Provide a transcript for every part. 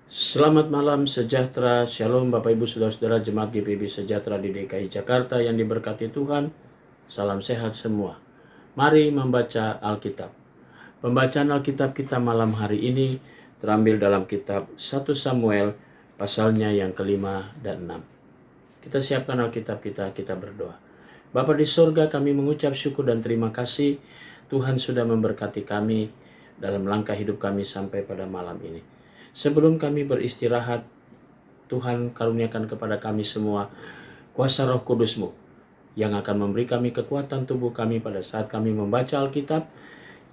Selamat malam sejahtera, shalom Bapak Ibu Saudara-saudara Jemaat GPIB Sejahtera di DKI Jakarta yang diberkati Tuhan. Salam sehat semua. Mari membaca Alkitab. Pembacaan Alkitab kita malam hari ini terambil dalam kitab 1 Samuel pasalnya yang kelima dan 6. Kita siapkan Alkitab kita berdoa. Bapa di surga, kami mengucap syukur dan terima kasih Tuhan sudah memberkati kami dalam langkah hidup kami sampai pada malam ini. Sebelum kami beristirahat, Tuhan karuniakan kepada kami semua kuasa Roh Kudus-Mu yang akan memberi kami kekuatan tubuh kami pada saat kami membaca Alkitab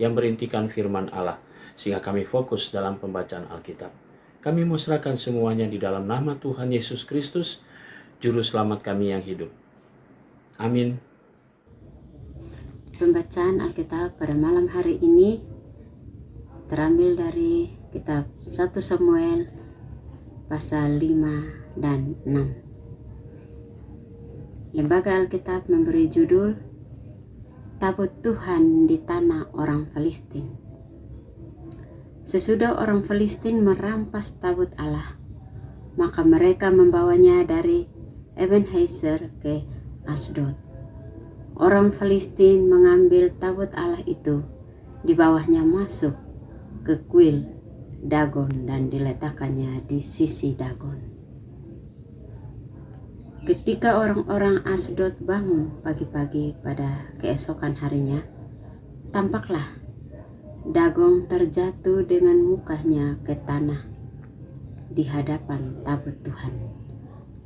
yang berintikan firman Allah, sehingga kami fokus dalam pembacaan Alkitab. Kami mau serahkan semuanya di dalam nama Tuhan Yesus Kristus, Juru Selamat kami yang hidup. Amin. Pembacaan Alkitab pada malam hari ini terambil dari kitab 1 Samuel pasal 5 dan 6. Lembaga Alkitab memberi judul Tabut Tuhan di Tanah Orang Filistin. Sesudah orang Filistin merampas tabut Allah, maka mereka membawanya dari Ebenezer ke Asdod. Orang Filistin mengambil tabut Allah itu, di bawahnya masuk ke kuil Dagon dan diletakkannya di sisi Dagon. Ketika orang-orang Asdod bangun pagi-pagi pada keesokan harinya, tampaklah Dagon terjatuh dengan mukanya ke tanah di hadapan tabut Tuhan.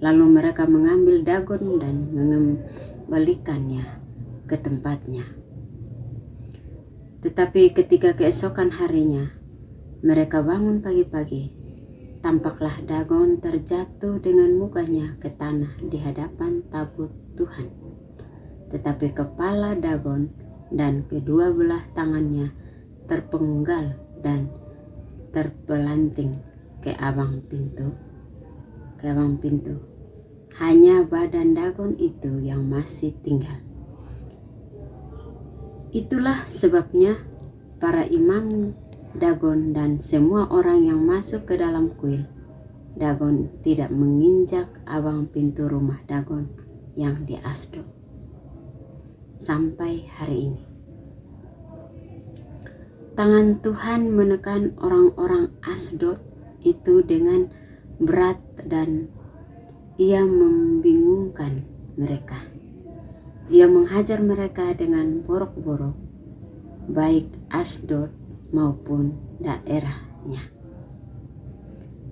Lalu mereka mengambil Dagon dan mengembalikannya ke tempatnya. Tetapi ketika keesokan harinya mereka bangun pagi-pagi, tampaklah Dagon terjatuh dengan mukanya ke tanah di hadapan tabut Tuhan. Tetapi kepala Dagon dan kedua belah tangannya terpenggal dan terpelanting ke abang pintu. Hanya badan Dagon itu yang masih tinggal. Itulah sebabnya para imam Dagon dan semua orang yang masuk ke dalam kuil Dagon tidak menginjak abang pintu rumah Dagon yang di Asdod sampai hari ini. Tangan Tuhan menekan orang-orang Asdod itu dengan berat dan ia membingungkan mereka. Ia menghajar mereka dengan borok-borok, baik Asdod maupun daerahnya.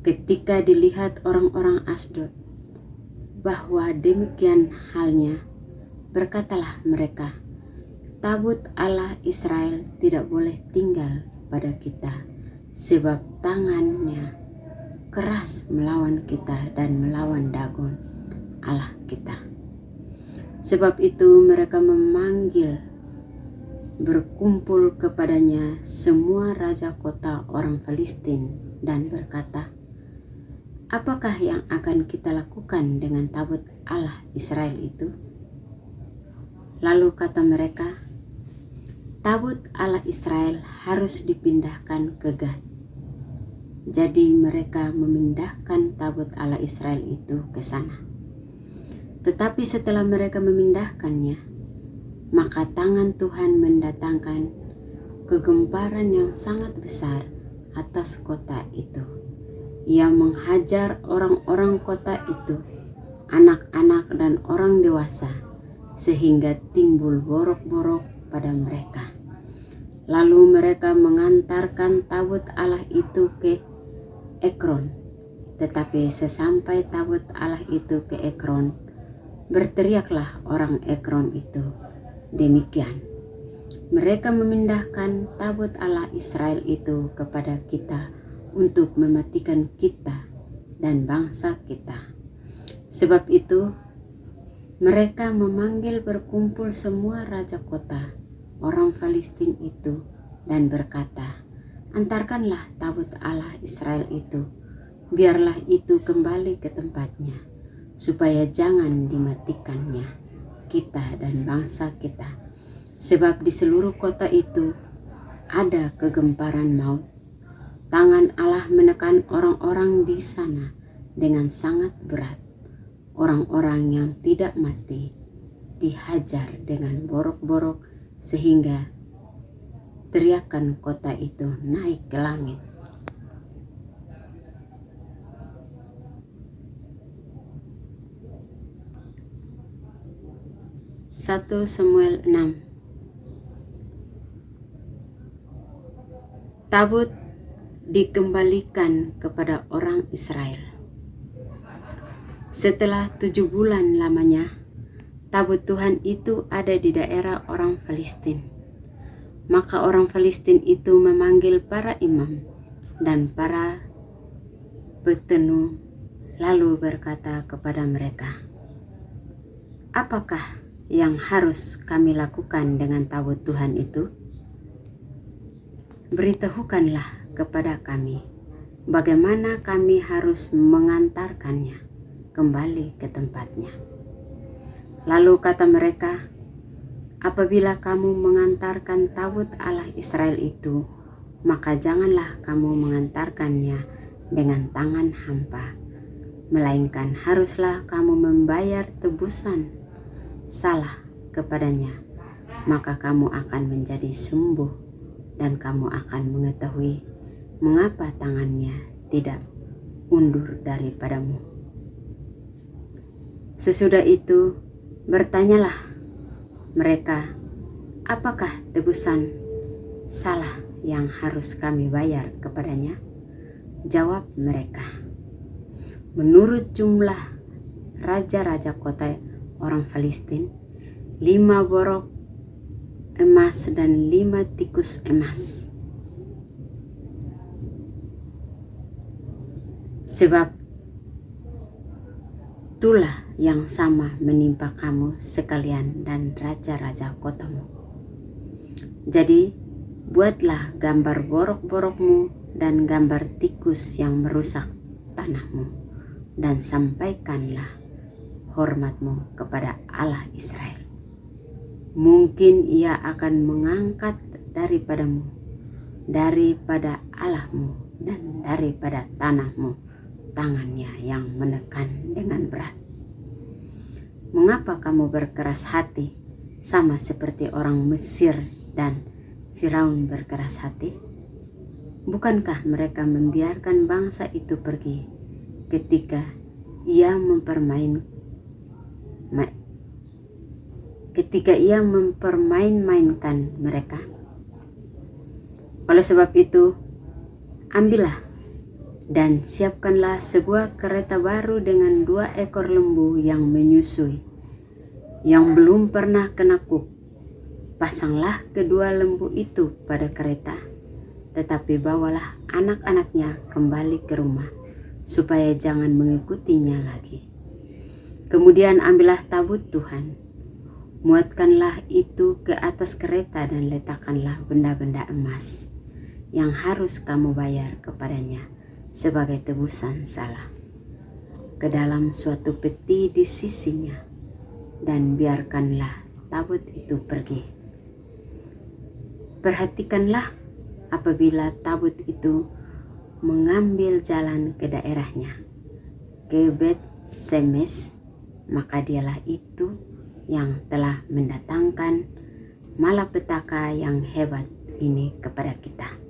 Ketika dilihat orang-orang Asdod bahwa demikian halnya, berkatalah mereka, tabut Allah Israel tidak boleh tinggal pada kita, sebab tangannya keras melawan kita dan melawan Dagon Allah kita. Sebab itu mereka berkumpul kepadanya semua raja kota orang Filistin dan berkata, apakah yang akan kita lakukan dengan tabut Allah Israel itu? Lalu kata mereka, tabut Allah Israel harus dipindahkan ke Gad. Jadi mereka memindahkan tabut Allah Israel itu ke sana. Tetapi setelah mereka memindahkannya, maka tangan Tuhan mendatangkan kegemparan yang sangat besar atas kota itu. Ia menghajar orang-orang kota itu, anak-anak dan orang dewasa, sehingga timbul borok-borok pada mereka. Lalu mereka mengantarkan tabut Allah itu ke Ekron. Tetapi sesampai tabut Allah itu ke Ekron, berteriaklah orang Ekron itu demikian, mereka memindahkan tabut Allah Israel itu kepada kita untuk mematikan kita dan bangsa kita. Sebab itu mereka memanggil berkumpul semua raja kota orang Filistin itu dan berkata, antarkanlah tabut Allah Israel itu, biarlah itu kembali ke tempatnya, supaya jangan dimatikannya kita dan bangsa kita, sebab di seluruh kota itu ada kegemparan maut Tangan Allah menekan orang-orang di sana dengan sangat berat. Orang-orang yang tidak mati dihajar dengan borok-borok sehingga teriakan kota itu naik ke langit. Satu Samuel 6. Tabut dikembalikan kepada orang Israel. Setelah 7 bulan lamanya, tabut Tuhan itu ada di daerah orang Filistin. Maka orang Filistin itu memanggil para imam dan para petenu, lalu berkata kepada mereka, "Apakah yang harus kami lakukan dengan tabut Tuhan itu? Beritahukanlah kepada kami bagaimana kami harus mengantarkannya kembali ke tempatnya." Lalu kata mereka, "Apabila kamu mengantarkan tabut Allah Israel itu, maka janganlah kamu mengantarkannya dengan tangan hampa, melainkan haruslah kamu membayar tebusan salah kepadanya, maka kamu akan menjadi sembuh dan kamu akan mengetahui mengapa tangannya tidak undur daripadamu." Sesudah itu bertanyalah mereka, "Apakah tebusan salah yang harus kami bayar kepadanya?" Jawab mereka, "Menurut jumlah raja-raja kota orang Filistin, 5 borok emas dan 5 tikus emas. Sebab itulah yang sama menimpa kamu sekalian dan raja-raja kotamu. Jadi buatlah gambar borok-borokmu dan gambar tikus yang merusak tanahmu, dan sampaikanlah hormatmu kepada Allah Israel. Mungkin ia akan mengangkat daripadamu, daripada Allahmu dan daripada tanahmu, tangannya yang menekan dengan berat. Mengapa kamu berkeras hati sama seperti orang Mesir dan Firaun berkeras hati? Bukankah mereka membiarkan bangsa itu pergi ketika ia mempermain-mainkan mereka? Oleh sebab itu, ambillah dan siapkanlah sebuah kereta baru dengan 2 ekor lembu yang menyusui, yang belum pernah kena kup. Pasanglah kedua lembu itu pada kereta, tetapi bawalah anak-anaknya kembali ke rumah, supaya jangan mengikutinya lagi. Kemudian ambillah tabut Tuhan, muatkanlah itu ke atas kereta dan letakkanlah benda-benda emas yang harus kamu bayar kepadanya sebagai tebusan salah ke dalam suatu peti di sisinya, dan biarkanlah tabut itu pergi. Perhatikanlah apabila tabut itu mengambil jalan ke daerahnya, ke Bet-Semes, maka dialah itu yang telah mendatangkan malapetaka yang hebat ini kepada kita.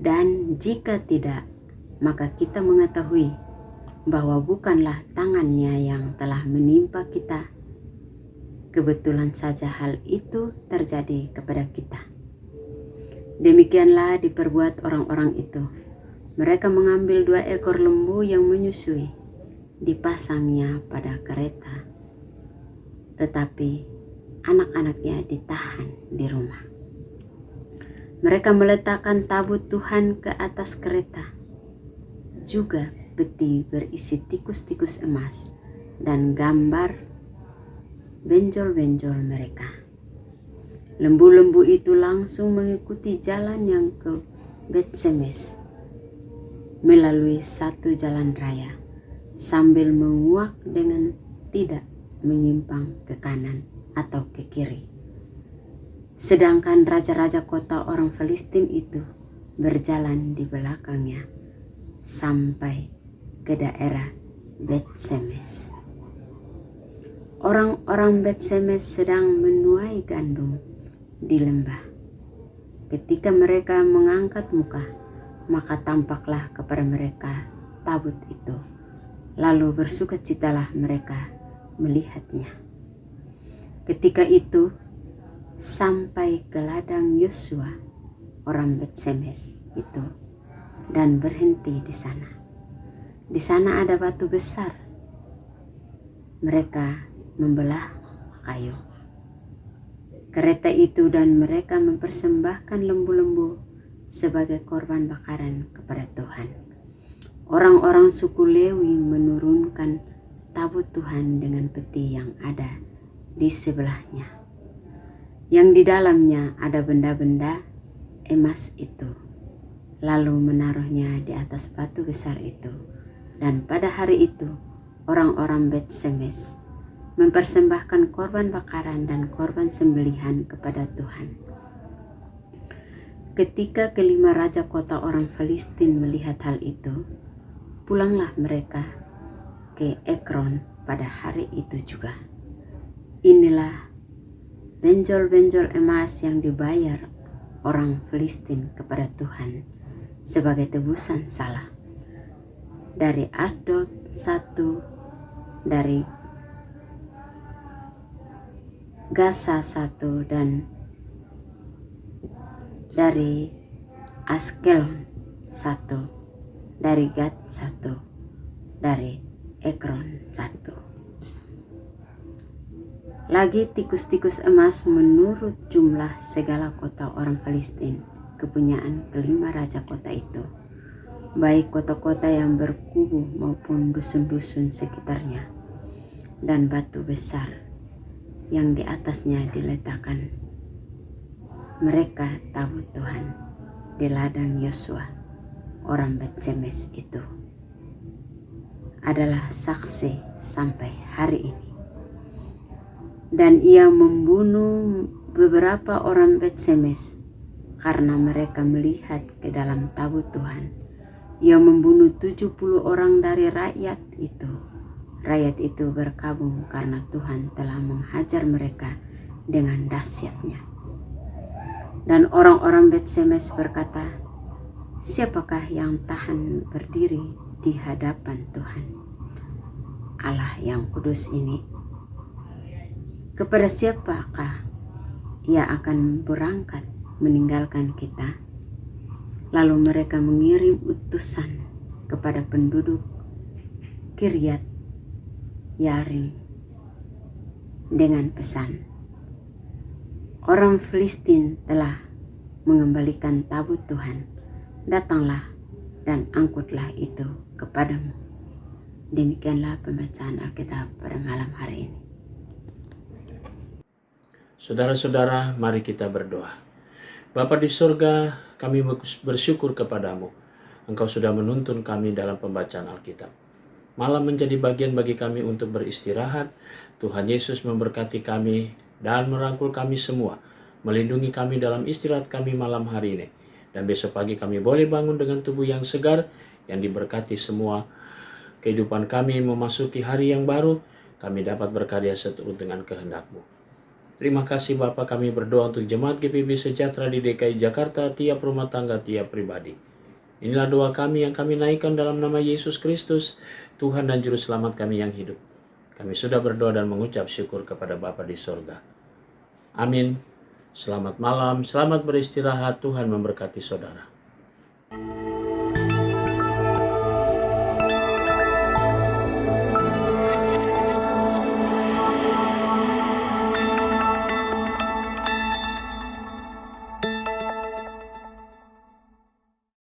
Dan jika tidak, maka kita mengetahui bahwa bukanlah tangannya yang telah menimpa kita. Kebetulan saja hal itu terjadi kepada kita. Demikianlah diperbuat orang-orang itu. Mereka mengambil 2 ekor lembu yang menyusui, dipasangnya pada kereta, tetapi anak-anaknya ditahan di rumah. Mereka meletakkan tabut Tuhan ke atas kereta, juga peti berisi tikus-tikus emas dan gambar benjol-benjol mereka. Lembu-lembu itu langsung mengikuti jalan yang ke Bet-Semes melalui satu jalan raya, sambil menguak dengan tidak menyimpang ke kanan atau ke kiri. Sedangkan raja-raja kota orang Filistin itu berjalan di belakangnya sampai ke daerah Bet-Semes. Orang-orang Bet-Semes sedang menuai gandum di lembah. Ketika mereka mengangkat muka, maka tampaklah kepada mereka tabut itu. Lalu bersukacitalah mereka melihatnya. Ketika itu sampai ke ladang Yosua, orang Bet-Semes itu, dan berhenti di sana. Di sana ada batu besar. Mereka membelah kayu kereta itu dan mereka mempersembahkan lembu-lembu sebagai korban bakaran kepada Tuhan. Orang-orang suku Lewi menurunkan tabut Tuhan dengan peti yang ada di sebelahnya, yang di dalamnya ada benda-benda emas itu, lalu menaruhnya di atas batu besar itu. Dan pada hari itu orang-orang Bet-Semes mempersembahkan korban bakaran dan korban sembelihan kepada Tuhan. Ketika kelima raja kota orang Filistin melihat hal itu, pulanglah mereka ke Ekron pada hari itu juga. Inilah benjol-benjol emas yang dibayar orang Filistin kepada Tuhan sebagai tebusan salah. Dari Asdod 1, dari Gaza 1, dan dari Askelon 1, dari Gad 1, dari Ekron 1. Lagi tikus-tikus emas menurut jumlah segala kota orang Filistin, kepunyaan kelima raja kota itu, baik kota-kota yang berkubu maupun dusun-dusun sekitarnya, dan batu besar yang di atasnya diletakkan mereka tabut Tuhan di ladang Yosua orang Bet-Semes itu, adalah saksi sampai hari ini. Dan ia membunuh beberapa orang Bet-Semes karena mereka melihat ke dalam tabut Tuhan. Ia membunuh 70 orang dari rakyat itu. Rakyat itu berkabung karena Tuhan telah menghajar mereka dengan dahsyatnya. Dan orang-orang Bet-Semes berkata, siapakah yang tahan berdiri di hadapan Tuhan, Allah yang kudus ini? Kepada siapakah ia akan berangkat meninggalkan kita? Lalu mereka mengirim utusan kepada penduduk Kiryat Yarim dengan pesan, orang Filistin telah mengembalikan tabut Tuhan, datanglah dan angkutlah itu kepadamu. Demikianlah pembacaan Alkitab pada malam hari ini. Saudara-saudara, mari kita berdoa. Bapa di surga, kami bersyukur kepadamu. Engkau sudah menuntun kami dalam pembacaan Alkitab. Malam menjadi bagian bagi kami untuk beristirahat. Tuhan Yesus memberkati kami dan merangkul kami semua, melindungi kami dalam istirahat kami malam hari ini. Dan besok pagi kami boleh bangun dengan tubuh yang segar, yang diberkati semua. Kehidupan kami memasuki hari yang baru, kami dapat berkarya seturut dengan kehendak-Mu. Terima kasih Bapa, kami berdoa untuk Jemaat GPIB Sejahtera di DKI Jakarta, tiap rumah tangga, tiap pribadi. Inilah doa kami yang kami naikkan dalam nama Yesus Kristus, Tuhan dan Juru Selamat kami yang hidup. Kami sudah berdoa dan mengucap syukur kepada Bapa di sorga. Amin. Selamat malam, selamat beristirahat, Tuhan memberkati saudara.